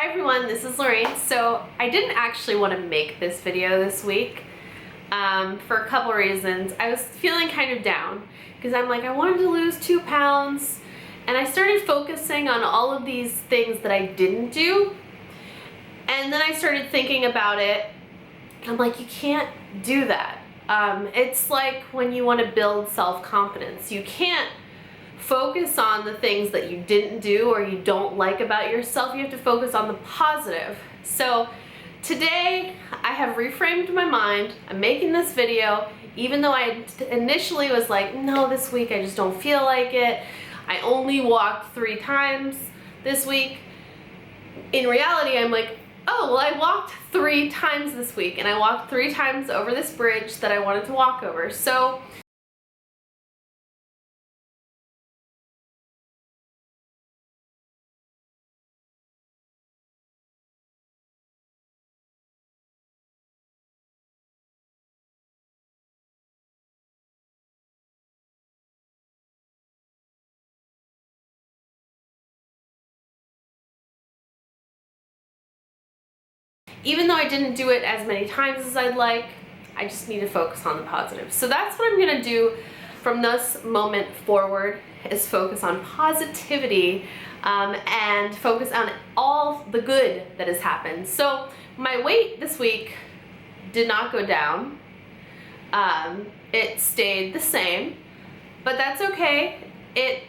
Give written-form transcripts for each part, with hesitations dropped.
Hi everyone, this is Lorraine. So I didn't actually want to make this video this week for a couple reasons. I was feeling kind of down because I'm like, I wanted to lose 2 pounds and I started focusing on all of these things that I didn't do, and then I started thinking about it and I'm like, you can't do that. It's like when you want to build self-confidence, you can't focus on the things that you didn't do or you don't like about yourself. You have to focus on the positive. So today I have reframed my mind. I'm making this video even though I initially was like, no, this week I just don't feel like it. I only walked 3 times this week. In reality, I'm like, oh, well, I walked 3 times this week, and I walked 3 times over this bridge that I wanted to walk over. So even though I didn't do it as many times as I'd like, I just need to focus on the positive. So that's what I'm gonna do from this moment forward, is focus on positivity and focus on all the good that has happened. So my weight this week did not go down. It stayed the same, but that's okay.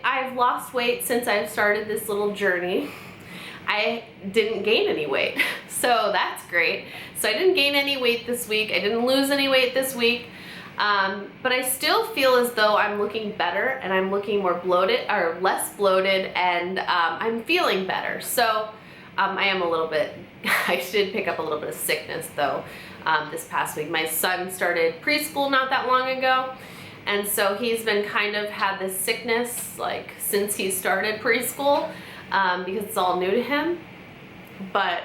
I've lost weight since I've started this little journey. I didn't gain any weight, so that's great. So I didn't gain any weight this week. I didn't lose any weight this week, but I still feel as though I'm looking better and I'm looking more bloated, or less bloated, and I'm feeling better. So I am a little bit, I did pick up a little bit of sickness though this past week. My son started preschool not that long ago, and so he's been kind of had this sickness like since he started preschool. Because it's all new to him, but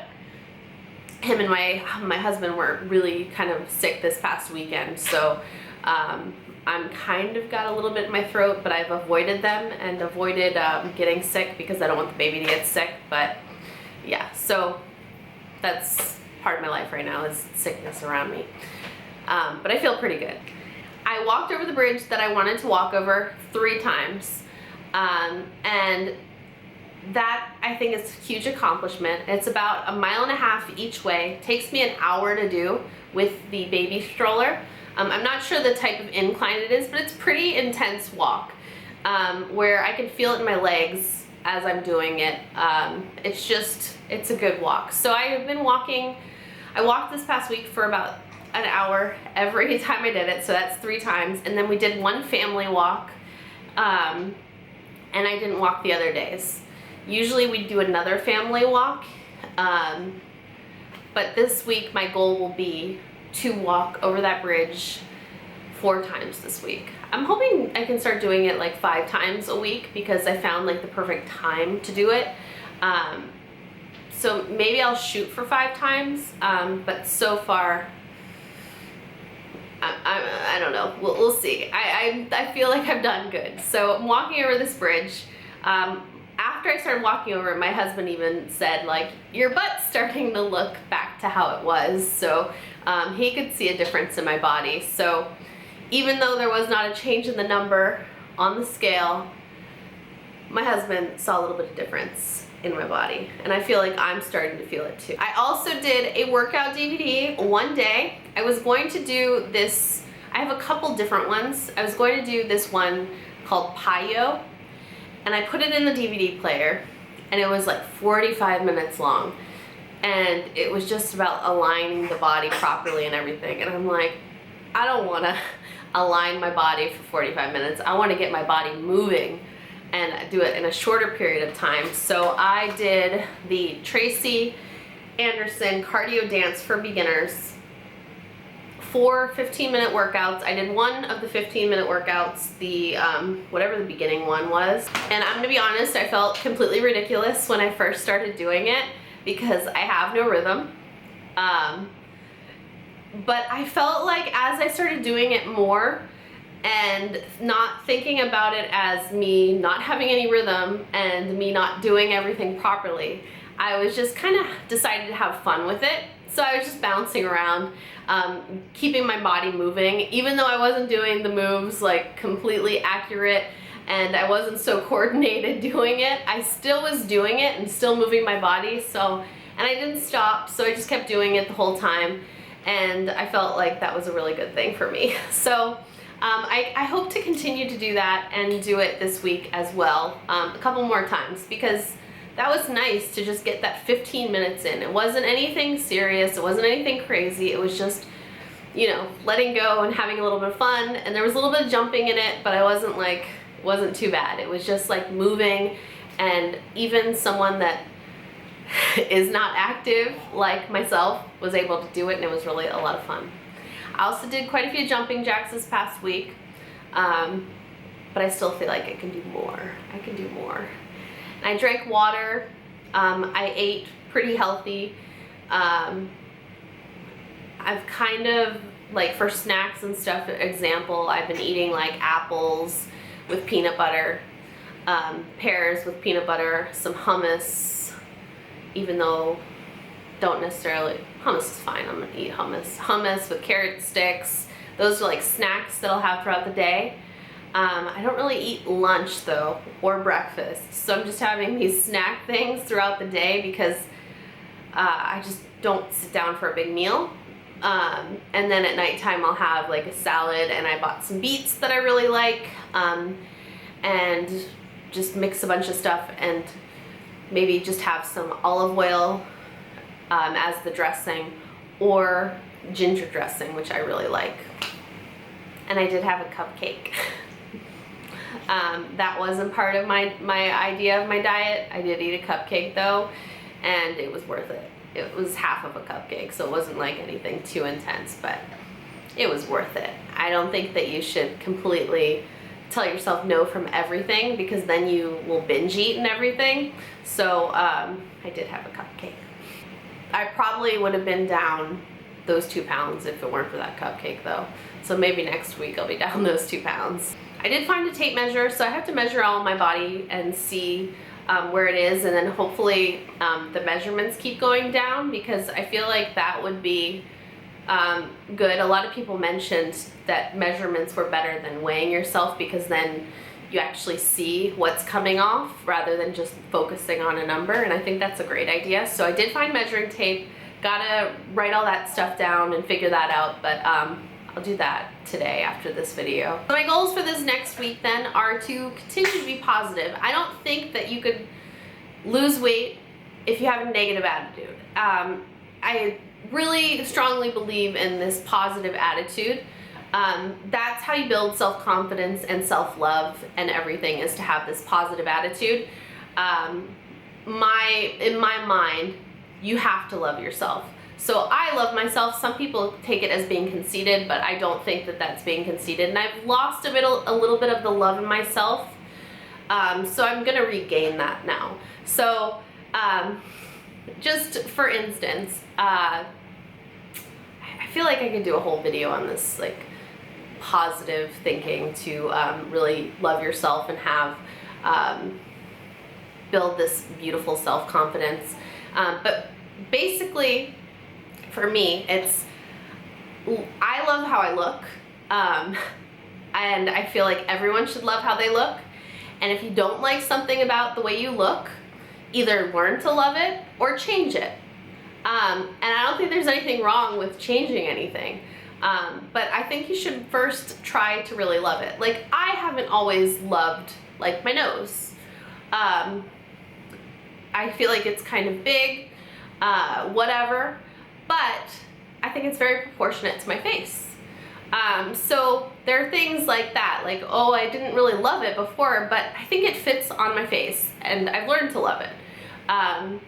him and my husband were really kind of sick this past weekend, so I'm kind of got a little bit in my throat, but I've avoided them and avoided getting sick because I don't want the baby to get sick. But yeah, so that's part of my life right now, is sickness around me, but I feel pretty good. I walked over the bridge that I wanted to walk over 3 times, and that I think is a huge accomplishment. It's about 1.5 miles each way. It takes me an hour to do with the baby stroller. I'm not sure the type of incline it is, but it's pretty intense walk where I can feel it in my legs as I'm doing it. It's a good walk. So I have been walking. I walked this past week for about an hour every time I did it, so that's 3 times. And then we did 1 family walk, and I didn't walk the other days. Usually we do another family walk, but this week my goal will be to walk over that bridge 4 times this week. I'm hoping I can start doing it like 5 times a week because I found like the perfect time to do it. So maybe I'll shoot for 5 times, but so far I don't know. We'll see. I feel like I've done good. So I'm walking over this bridge. After I started walking over it, my husband even said, like, your butt's starting to look back to how it was. So he could see a difference in my body. So even though there was not a change in the number on the scale, my husband saw a little bit of difference in my body. And I feel like I'm starting to feel it too. I also did a workout DVD one day. I was going to do this, I have a couple different ones. I was going to do this one called Payo. And I put it in the DVD player, and it was like 45 minutes long, and it was just about aligning the body properly and everything. And I'm like, I don't want to align my body for 45 minutes. I want to get my body moving and do it in a shorter period of time. So I did the Tracy Anderson cardio dance for beginners. 4 15-minute workouts. I did 1 of the 15-minute workouts, the whatever the beginning one was. And I'm gonna be honest, I felt completely ridiculous when I first started doing it because I have no rhythm. But I felt like as I started doing it more and not thinking about it as me not having any rhythm and me not doing everything properly, I was just kind of decided to have fun with it. So I was just bouncing around, keeping my body moving, even though I wasn't doing the moves like completely accurate and I wasn't so coordinated doing it. I still was doing it and still moving my body. So, and I didn't stop, so I just kept doing it the whole time. And I felt like that was a really good thing for me. So I hope to continue to do that and do it this week as well, a couple more times, because that was nice to just get that 15 minutes in. It wasn't anything serious, it wasn't anything crazy, it was just, you know, letting go and having a little bit of fun. And there was a little bit of jumping in it, but I wasn't like, it wasn't too bad. It was just like moving, and even someone that is not active like myself was able to do it, and it was really a lot of fun. I also did quite a few jumping jacks this past week, but I still feel like I can do more. I can do more. And I drank water. I ate pretty healthy. I've kind of, like for snacks and stuff, example, I've been eating like apples with peanut butter, pears with peanut butter, some hummus, even though don't necessarily, hummus is fine, I'm gonna eat hummus. Hummus with carrot sticks, those are like snacks that I'll have throughout the day. I don't really eat lunch though, or breakfast, so I'm just having these snack things throughout the day because I just don't sit down for a big meal. And then at nighttime I'll have like a salad, and I bought some beets that I really like, and just mix a bunch of stuff and maybe just have some olive oil as the dressing, or ginger dressing, which I really like. And I did have a cupcake. That wasn't part of my idea of my diet. I did eat a cupcake though, and it was worth it. It was half of a cupcake, so it wasn't like anything too intense, but it was worth it. I don't think that you should completely tell yourself no from everything, because then you will binge eat and everything. So I did have a cupcake. I probably would have been down those 2 pounds if it weren't for that cupcake though. So maybe next week I'll be down those 2 pounds. I did find a tape measure, so I have to measure all of my body and see where it is, and then hopefully the measurements keep going down, because I feel like that would be good. A lot of people mentioned that measurements were better than weighing yourself, because then you actually see what's coming off rather than just focusing on a number, and I think that's a great idea. So I did find measuring tape, gotta write all that stuff down and figure that out, but I'll do that today after this video. So my goals for this next week then are to continue to be positive. I don't think that you could lose weight if you have a negative attitude. I really strongly believe in this positive attitude. That's how you build self-confidence and self-love and everything, is to have this positive attitude. In my mind, you have to love yourself. So I love myself. Some people take it as being conceited, but I don't think that that's being conceited. And I've lost a little bit of the love in myself. So I'm gonna regain that now. So just for instance, I feel like I could do a whole video on this, like positive thinking to really love yourself and have build this beautiful self-confidence. But basically, for me, it's, I love how I look, and I feel like everyone should love how they look. And if you don't like something about the way you look, either learn to love it or change it. And I don't think there's anything wrong with changing anything, but I think you should first try to really love it. Like, I haven't always loved, like, my nose. I feel like it's kind of big, whatever, but I think it's very proportionate to my face. So there are things like that, like, oh, I didn't really love it before, but I think it fits on my face, and I've learned to love it. I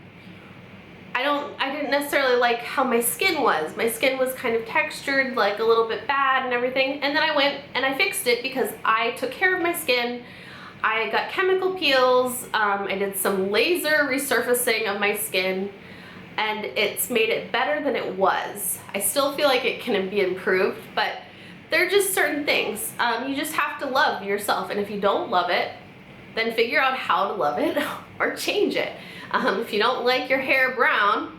didn't necessarily like how my skin was. My skin was kind of textured, like a little bit bad and everything, and then I went and I fixed it because I took care of my skin. I got chemical peels, I did some laser resurfacing of my skin, and it's made it better than it was. I still feel like it can be improved, but there are just certain things. You just have to love yourself, and if you don't love it, then figure out how to love it or change it. If you don't like your hair brown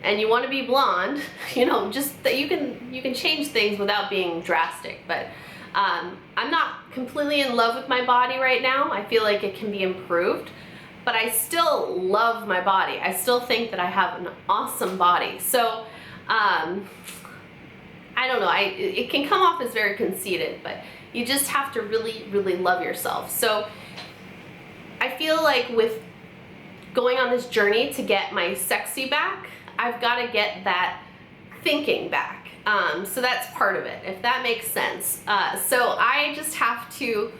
and you want to be blonde, you know, just that you can change things without being drastic. But I'm not completely in love with my body right now. I feel like it can be improved, but I still love my body. I still think that I have an awesome body. So I don't know, it can come off as very conceited, but you just have to really, really love yourself. So I feel like with going on this journey to get my sexy back, I've got to get that thinking back. So that's part of it, if that makes sense. So I just have to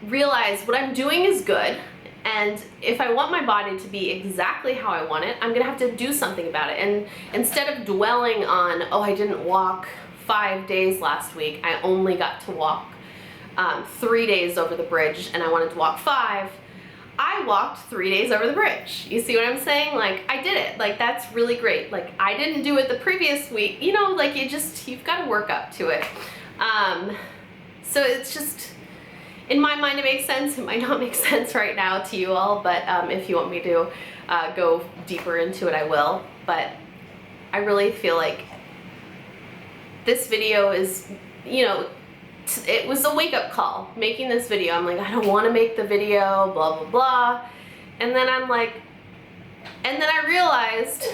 realize what I'm doing is good, and if I want my body to be exactly how I want it, I'm gonna have to do something about it. And instead of dwelling on, oh, I didn't walk 5 days last week, I only got to walk 3 days over the bridge and I wanted to walk 5, I walked 3 days over the bridge. You see what I'm saying? Like, I did it. Like, that's really great. Like, I didn't do it the previous week. You know, like, you've got to work up to it. So it's just, in my mind it makes sense. It might not make sense right now to you all, but if you want me to go deeper into it, I will. But I really feel like this video is, you know, it was a wake-up call making this video. I'm like, I don't want to make the video, blah blah blah, and then I'm like, and then I realized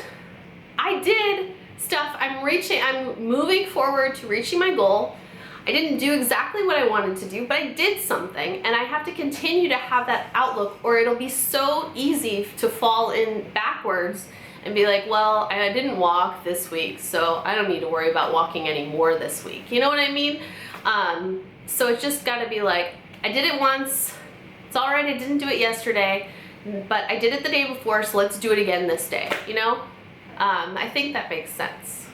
I did stuff. I'm moving forward to reaching my goal. I didn't do exactly what I wanted to do, but I did something, and I have to continue to have that outlook, or it'll be so easy to fall in backwards and be like, well, I didn't walk this week, so I don't need to worry about walking anymore this week. You know what I mean? So it's just got to be like, I did it once, it's all right, I didn't do it yesterday, but I did it the day before, so let's do it again this day, you know? I think that makes sense.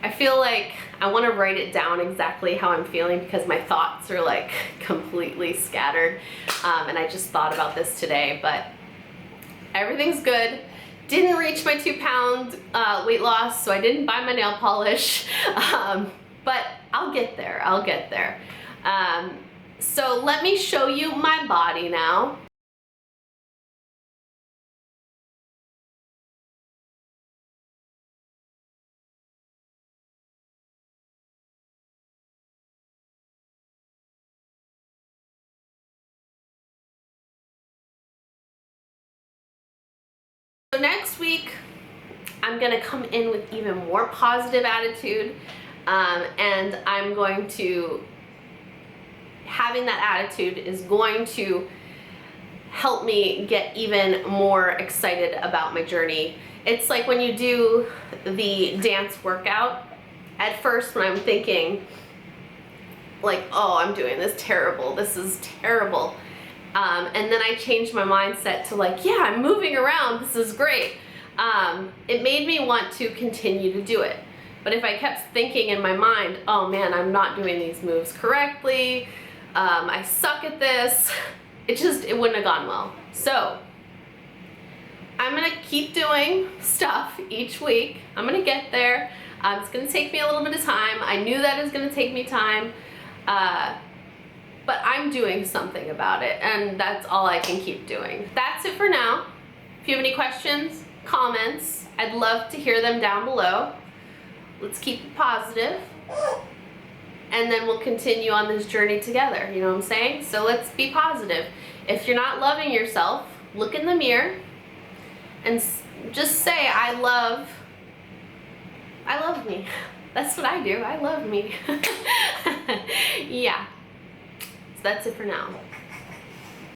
I feel like I want to write it down exactly how I'm feeling, because my thoughts are like completely scattered, and I just thought about this today, but everything's good. Didn't reach my 2-pound weight loss, so I didn't buy my nail polish, but I'll get there, I'll get there. So let me show you my body now. So next week, I'm gonna come in with even more positive attitude, and I'm going to, having that attitude is going to help me get even more excited about my journey. It's like when you do the dance workout, at first when I'm thinking like, oh, I'm doing this terrible, this is terrible. And then I changed my mindset to like, yeah, I'm moving around, this is great. It made me want to continue to do it. But if I kept thinking in my mind, oh man, I'm not doing these moves correctly, I suck at this, it wouldn't have gone well. So I'm gonna keep doing stuff each week. I'm gonna get there. It's gonna take me a little bit of time. I knew that it was gonna take me time. But I'm doing something about it, and that's all I can keep doing. That's it for now. If you have any questions, comments, I'd love to hear them down below. Let's keep it positive, and then we'll continue on this journey together, you know what I'm saying? So let's be positive. If you're not loving yourself, look in the mirror and just say, I love me. That's what I do, I love me. Yeah. That's it for now.